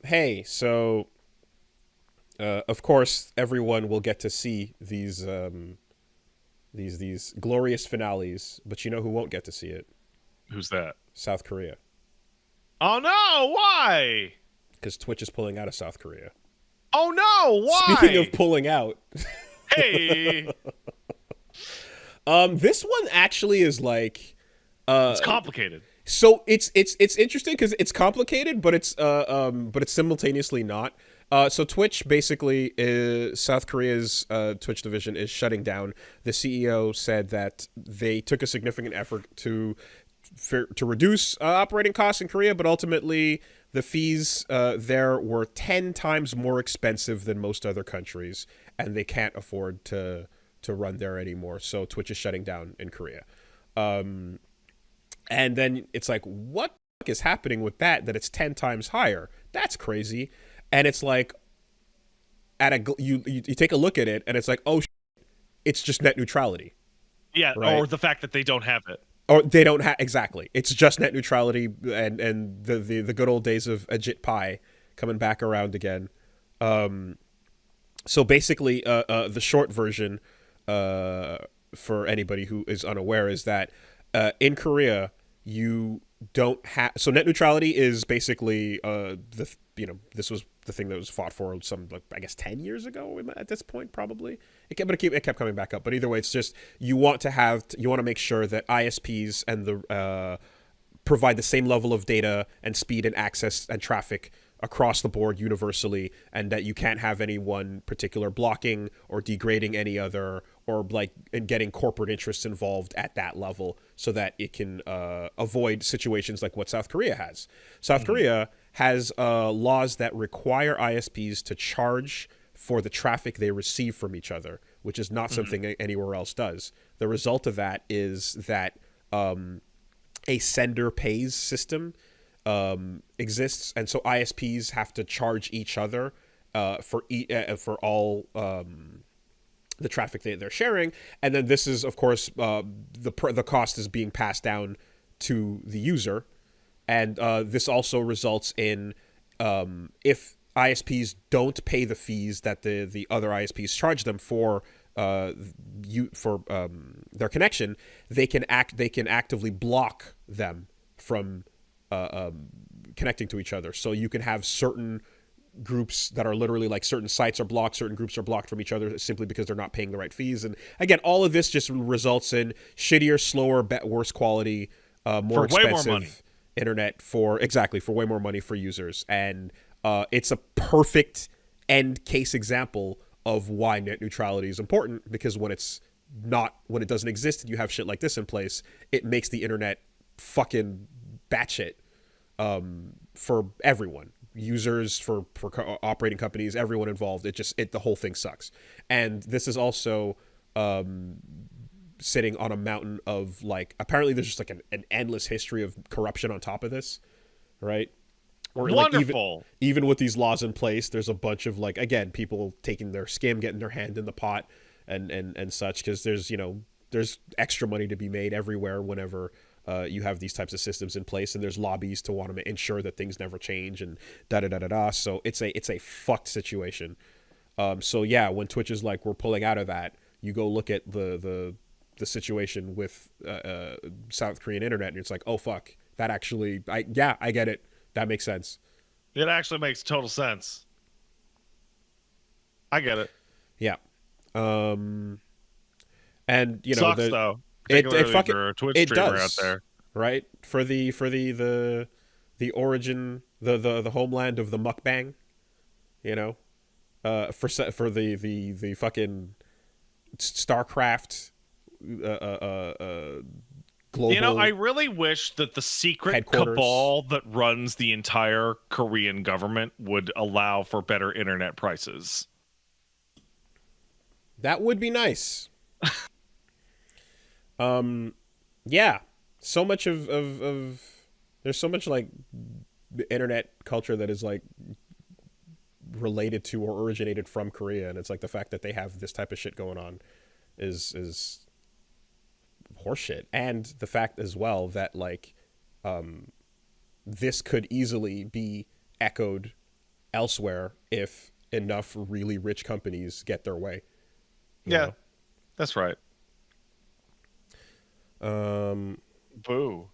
Hey, so of course everyone will get to see these glorious finales, but you know who won't get to see it? Who's that? South Korea, Oh no, why? because Twitch is pulling out of South Korea. Oh no, Speaking of why? pulling out, Hey, this one actually is like it's complicated. so it's interesting because it's complicated, but it's simultaneously not. So Twitch basically is South Korea's Twitch division is shutting down. The CEO said that they took a significant effort to reduce operating costs in Korea, but ultimately the fees there were 10 times more expensive than most other countries, and they can't afford to run there anymore. So Twitch is shutting down in Korea. And then it's like, what the fuck is happening with that? That it's 10 times higher? That's crazy. And it's like, you take a look at it, and it's like, oh, it's just net neutrality, Yeah, right? or the fact that they don't have it. Or they don't have exactly. It's just net neutrality, and the good old days of Ajit Pai coming back around again. So basically, the short version, for anybody who is unaware, is that in Korea you don't have. So net neutrality is basically this was the thing that was fought for some, like, I guess 10 years ago at this point, probably. It kept coming back up. But either way, it's just you want to make sure that ISPs and the provide the same level of data and speed and access and traffic across the board universally, and that you can't have any one particular blocking or degrading any other, or like and getting corporate interests involved at that level, so that it can avoid situations like what South Korea has. South Hmm. Korea has laws that require ISPs to charge for the traffic they receive from each other, which is not Hmm. something anywhere else does. The result of that is that a sender pays system exists, and so ISPs have to charge each other for all the traffic they're sharing, and then this is, of course, the cost is being passed down to the user, and this also results in if ISPs don't pay the fees that the other ISPs charge them for their connection, they can actively block them from connecting to each other. So you can have certain groups that are literally like certain sites are blocked, certain groups are blocked from each other simply because they're not paying the right fees. And again, all of this just results in shittier, slower, worse quality, more For way more money. expensive internet for way more money for users. And it's a perfect end case example of why net neutrality is important, because when it doesn't exist and you have shit like this in place, it makes the internet fucking batshit for everyone, users, for operating companies, everyone involved. The whole thing sucks. And this is also sitting on a mountain of, like, apparently there's just like an endless history of corruption on top of this, right? Or like Wonderful. even with these laws in place, there's a bunch of, like, again, people taking their getting their hand in the pot and such, because there's extra money to be made everywhere whenever you have these types of systems in place, and there's lobbies to want to ensure that things never change, and da da da da da. So it's a fucked situation. So yeah, when Twitch is like, we're pulling out of that, you go look at the situation with South Korean internet, and it's like, oh fuck, that actually, I get it. That makes sense. It actually makes total sense. I get it. Yeah. Um, and Sucks though, it particularly if fucking you're a Twitch it streamer out does, there. right? For the origin, the homeland of the mukbang, you know, for the fucking StarCraft I global really wish that the secret headquarters. cabal that runs the entire Korean government would allow for better internet prices. That would be nice. Yeah, so much of there's so much, like, internet culture that is, like, related to or originated from Korea, and it's like the fact that they have this type of shit going on is horseshit. And the fact as well that, like, this could easily be echoed elsewhere if enough really rich companies get their way. You Yeah, know? that's right. Um, Boo.